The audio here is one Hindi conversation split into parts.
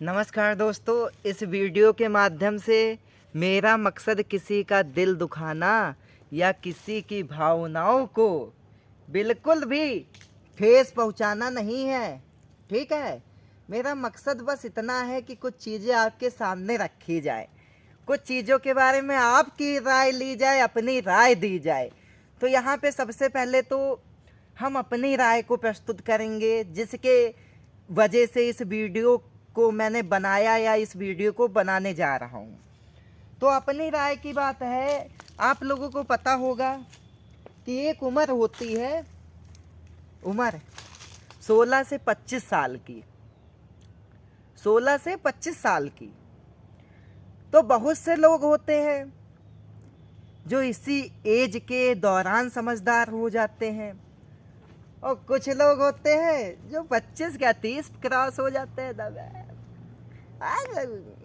नमस्कार दोस्तों, इस वीडियो के माध्यम से मेरा मकसद किसी का दिल दुखाना या किसी की भावनाओं को बिल्कुल भी ठेस पहुंचाना नहीं है। ठीक है, मेरा मकसद बस इतना है कि कुछ चीज़ें आपके सामने रखी जाए, कुछ चीज़ों के बारे में आपकी राय ली जाए, अपनी राय दी जाए। तो यहाँ पे सबसे पहले तो हम अपनी राय को प्रस्तुत करेंगे, जिसके वजह से इस वीडियो को मैंने बनाया या इस वीडियो को बनाने जा रहा हूँ। तो अपनी राय की बात है, आप लोगों को पता होगा कि एक उम्र होती है, उम्र 16 से 25 साल की, 16 से 25 साल की। तो बहुत से लोग होते हैं जो इसी एज के दौरान समझदार हो जाते हैं, और कुछ लोग होते हैं जो 25 क्या 30 क्रॉस हो जाते हैं।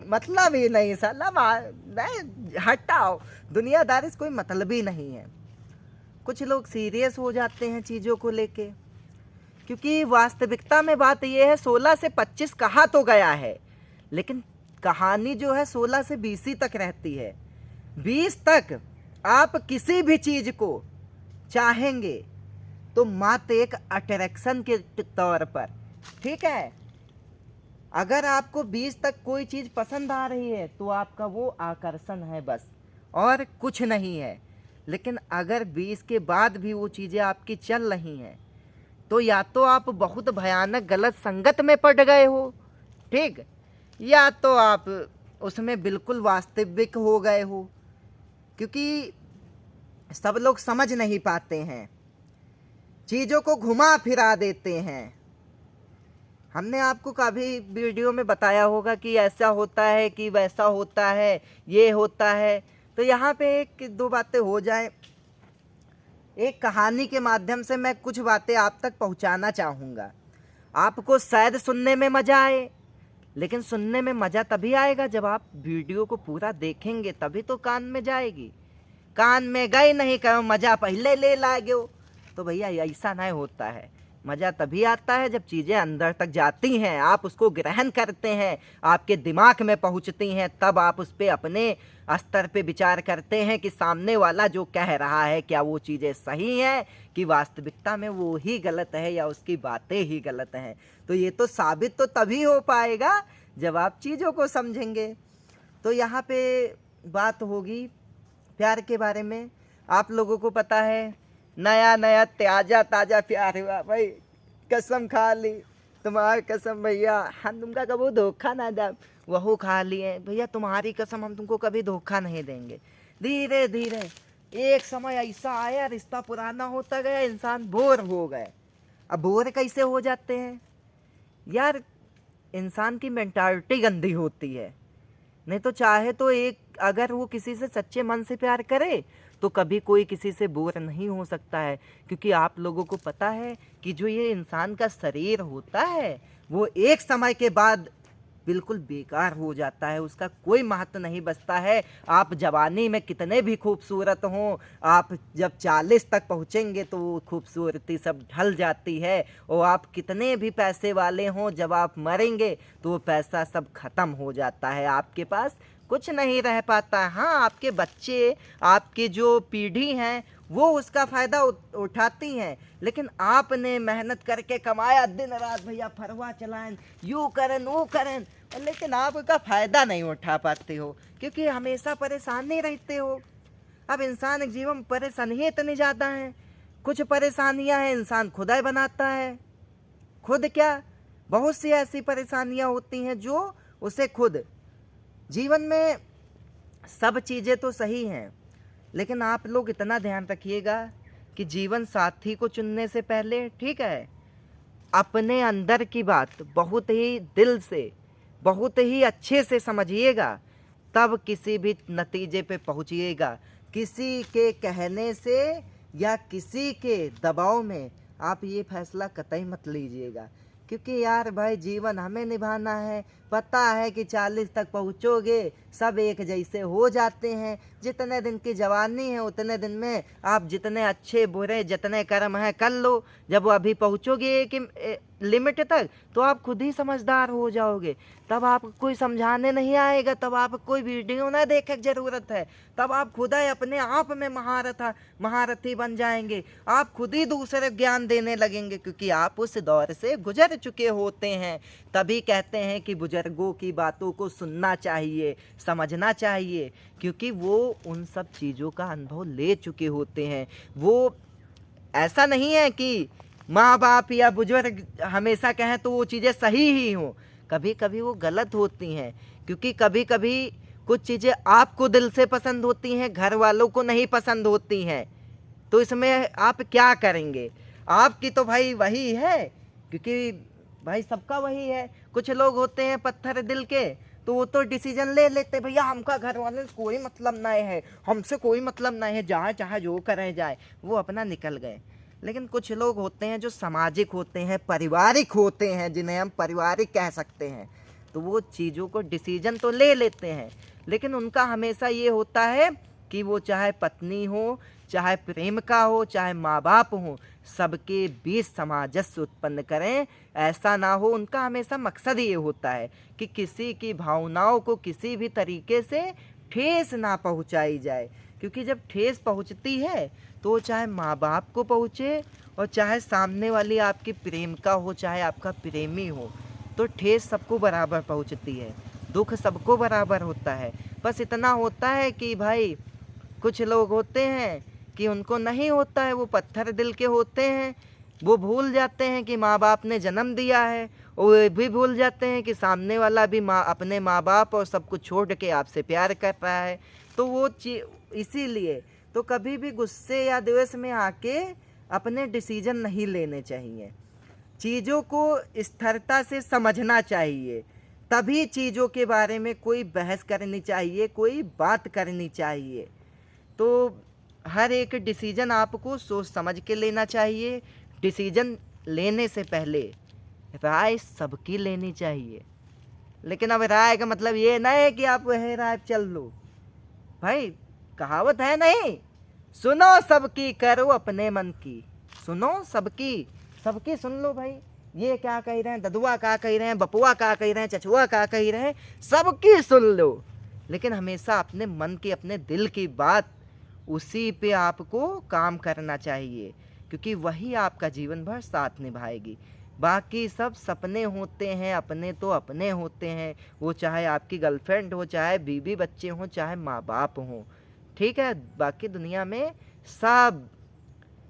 मतलब ही नहीं साला, नहीं हटाओ, दुनियादारी से कोई मतलब ही नहीं है। कुछ लोग सीरियस हो जाते हैं चीज़ों को लेके, क्योंकि वास्तविकता में बात यह है 16 से 25 कहा तो गया है, लेकिन कहानी जो है 16 से 20 ही तक रहती है। 20 तक आप किसी भी चीज़ को चाहेंगे तो मात्र एक अट्रैक्शन के तौर पर। ठीक है, अगर आपको 20 तक कोई चीज़ पसंद आ रही है तो आपका वो आकर्षण है बस, और कुछ नहीं है। लेकिन अगर 20 के बाद भी वो चीज़ें आपकी चल रही हैं तो या तो आप बहुत भयानक गलत संगत में पड़ गए हो, ठीक, या तो आप उसमें बिल्कुल वास्तविक हो गए हो। क्योंकि सब लोग समझ नहीं पाते हैं, चीज़ों को घुमा फिरा देते हैं। हमने आपको कभी वीडियो में बताया होगा कि ऐसा होता है कि वैसा होता है, ये होता है। तो यहाँ पे एक दो बातें हो जाए, एक कहानी के माध्यम से मैं कुछ बातें आप तक पहुँचाना चाहूँगा। आपको शायद सुनने में मज़ा आए, लेकिन सुनने में मज़ा तभी आएगा जब आप वीडियो को पूरा देखेंगे, तभी तो कान में जाएगी। कान में गए नहीं कहो मज़ा पहले ले लागे हो, तो भैया ऐसा नहीं होता है। मज़ा तभी आता है जब चीज़ें अंदर तक जाती हैं, आप उसको ग्रहण करते हैं, आपके दिमाग में पहुंचती हैं, तब आप उस पर अपने स्तर पे विचार करते हैं कि सामने वाला जो कह रहा है क्या वो चीज़ें सही हैं कि वास्तविकता में वो ही गलत है या उसकी बातें ही गलत हैं। तो ये तो साबित तो तभी हो पाएगा जब आप चीज़ों को समझेंगे। तो यहाँ पे बात होगी प्यार के बारे में। आप लोगों को पता है, नया नया ताज़ा ताज़ा प्यार हुआ भाई, कसम खा ली, तुम्हारी कसम भैया हम तुमका कभी धोखा ना दे, वह खा लिए भैया तुम्हारी कसम हम तुमको कभी धोखा नहीं देंगे। धीरे धीरे एक समय ऐसा आया, रिश्ता पुराना होता गया, इंसान बोर हो गए। अब बोर कैसे हो जाते हैं यार, इंसान की मेंटालिटी गंदी होती है। नहीं तो चाहे तो एक, अगर वो किसी से सच्चे मन से प्यार करे तो कभी कोई किसी से बोर नहीं हो सकता है। क्योंकि आप लोगों को पता है कि जो ये इंसान का शरीर होता है वो एक समय के बाद बिल्कुल बेकार हो जाता है, उसका कोई महत्व नहीं बचता है। आप जवानी में कितने भी खूबसूरत हों, आप जब 40 तक पहुँचेंगे तो वो खूबसूरती सब ढल जाती है। और आप कितने भी पैसे वाले हों, जब आप मरेंगे तो वो पैसा सब खत्म हो जाता है, आपके पास कुछ नहीं रह पाता है। हाँ, आपके बच्चे, आपके जो पीढ़ी हैं वो उसका फ़ायदा उठाती हैं, लेकिन आपने मेहनत करके कमाया, दिन रात भैया फरवा चलाएं, यूँ करें वो करें, लेकिन आप उसका फ़ायदा नहीं उठा पाते हो क्योंकि हमेशा परेशान नहीं रहते हो। अब इंसान के जीवन में परेशानियाँ इतनी ज़्यादा हैं, कुछ परेशानियाँ हैं इंसान खुद ही बनाता है। खुद क्या, बहुत सी ऐसी परेशानियाँ होती हैं जो उसे खुद, जीवन में सब चीज़ें तो सही हैं, लेकिन आप लोग इतना ध्यान रखिएगा कि जीवन साथी को चुनने से पहले, ठीक है, अपने अंदर की बात बहुत ही दिल से, बहुत ही अच्छे से समझिएगा, तब किसी भी नतीजे पे पहुंचिएगा। किसी के कहने से या किसी के दबाव में आप ये फैसला कतई मत लीजिएगा, क्योंकि यार भाई जीवन हमें निभाना है। पता है कि 40 तक पहुँचोगे सब एक जैसे हो जाते हैं, जितने दिन की जवानी है उतने दिन में आप जितने अच्छे बुरे जितने कर्म हैं कर लो। जब वो अभी पहुँचोगे कि लिमिट तक, तो आप खुद ही समझदार हो जाओगे। तब आप कोई समझाने नहीं आएगा, तब आप कोई वीडियो ना देखे ज़रूरत है, तब आप खुद ही अपने आप में महारथी बन जाएंगे। आप खुद ही दूसरे ज्ञान देने लगेंगे, क्योंकि आप उस दौर से गुजर चुके होते हैं। तभी कहते हैं कि बुजुर्गों की बातों को सुनना चाहिए, समझना चाहिए, क्योंकि वो उन सब चीज़ों का अनुभव ले चुके होते हैं। वो ऐसा नहीं है कि माँ बाप या बुजुर्ग हमेशा कहें तो वो चीज़ें सही ही हों, कभी कभी वो गलत होती हैं, क्योंकि कभी कभी कुछ चीज़ें आपको दिल से पसंद होती हैं, घर वालों को नहीं पसंद होती हैं। तो इसमें आप क्या करेंगे? आपकी तो भाई वही है, क्योंकि भाई सबका वही है। कुछ लोग होते हैं पत्थर दिल के, तो वो तो डिसीजन ले लेते, भैया हमका घर वाले से कोई मतलब नहीं है, हमसे कोई मतलब नहीं है, जहाँ चाहे जो करें जाए, वो अपना निकल गए। लेकिन कुछ लोग होते हैं जो सामाजिक होते हैं, पारिवारिक होते हैं, जिन्हें हम पारिवारिक कह सकते हैं, तो वो चीज़ों को डिसीजन तो ले लेते हैं, लेकिन उनका हमेशा ये होता है कि वो चाहे पत्नी हो, चाहे प्रेमिका हो, चाहे माँ बाप हो, सबके बीच सामंजस्य उत्पन्न करें। ऐसा ना हो, उनका हमेशा मकसद ये होता है कि किसी की भावनाओं को किसी भी तरीके से ठेस ना पहुंचाई जाए, क्योंकि जब ठेस पहुंचती है तो चाहे माँ बाप को पहुँचे और चाहे सामने वाली आपकी प्रेमिका हो, चाहे आपका प्रेमी हो, तो ठेस सबको बराबर पहुंचती है, दुख सबको बराबर होता है। बस इतना होता है कि भाई कुछ लोग होते हैं कि उनको नहीं होता है, वो पत्थर दिल के होते हैं, वो भूल जाते हैं कि माँ बाप ने जन्म दिया है, और वे भी भूल जाते हैं कि सामने वाला भी अपने माँ बाप और सब कुछ छोड़ के आपसे प्यार कर रहा है। तो वो इसीलिए तो कभी भी गुस्से या द्वेष में आके अपने डिसीजन नहीं लेने चाहिए। चीज़ों को स्थिरता से समझना चाहिए, तभी चीज़ों के बारे में कोई बहस करनी चाहिए, कोई बात करनी चाहिए। तो हर एक डिसीजन आपको सोच समझ के लेना चाहिए। डिसीजन लेने से पहले राय सबकी लेनी चाहिए, लेकिन अब राय का मतलब ये ना है कि आप वह राय चल लो। भाई कहावत है नहीं, सुनो सबकी करो अपने मन की, सुनो सबकी, सबकी सुन लो भाई। ये क्या कह रहे हैं, ददुआ क्या कह रहे हैं, बपुआ क्या कह रहे हैं, चचुआ क्या कह रहे हैं, सबकी सुन लो, लेकिन हमेशा अपने मन की, अपने दिल की बात, उसी पे आपको काम करना चाहिए, क्योंकि वही आपका जीवन भर साथ निभाएगी। बाकी सब सपने होते हैं, अपने तो अपने होते हैं, वो चाहे आपकी गर्लफ्रेंड हो, चाहे बीवी बच्चे हों, चाहे माँ बाप हों, ठीक है। बाकी दुनिया में सब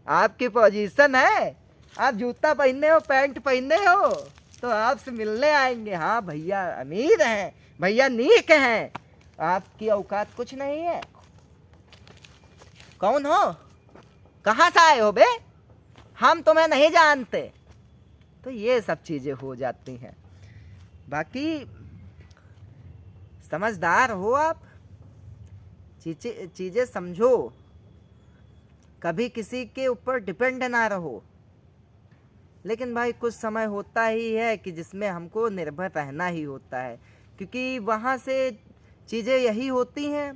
आपकी पोजीशन है, आप जूता पहने हो, पैंट पहने हो, तो आपसे मिलने आएंगे, हाँ भैया अमीर हैं, भैया नीक हैं, आपकी औकात कुछ नहीं है। कौन हो, कहाँ से आए हो बे, हम तुम्हें नहीं जानते। तो ये सब चीज़ें हो जाती हैं। बाकी समझदार हो आप, चीज़ें समझो, कभी किसी के ऊपर डिपेंड ना रहो। लेकिन भाई कुछ समय होता ही है कि जिसमें हमको निर्भर रहना ही होता है, क्योंकि वहाँ से चीज़ें यही होती हैं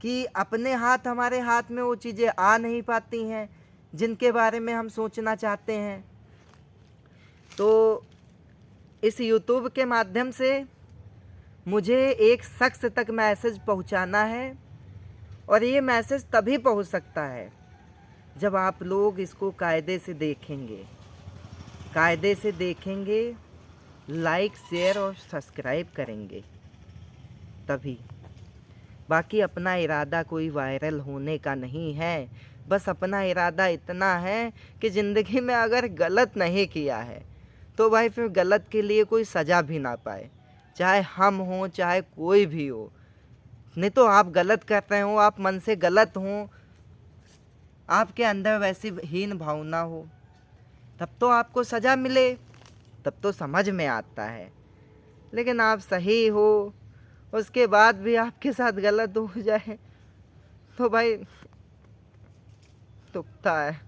कि अपने हाथ, हमारे हाथ में वो चीज़ें आ नहीं पाती हैं जिनके बारे में हम सोचना चाहते हैं। तो इस यूट्यूब के माध्यम से मुझे एक शख्स तक मैसेज पहुंचाना है, और ये मैसेज तभी पहुंच सकता है जब आप लोग इसको कायदे से देखेंगे, लाइक, शेयर और सब्सक्राइब करेंगे, तभी। बाकी अपना इरादा कोई वायरल होने का नहीं है, बस अपना इरादा इतना है कि ज़िंदगी में अगर गलत नहीं किया है तो भाई फिर गलत के लिए कोई सज़ा भी ना पाए, चाहे हम हों, चाहे कोई भी हो। नहीं तो आप गलत कर रहे हो, आप मन से गलत हो, आपके अंदर वैसी हीन भावना हो, तब तो आपको सज़ा मिले, तब तो समझ में आता है। लेकिन आप सही हो, उसके बाद भी आपके साथ गलत हो जाए तो भाई दुखता है।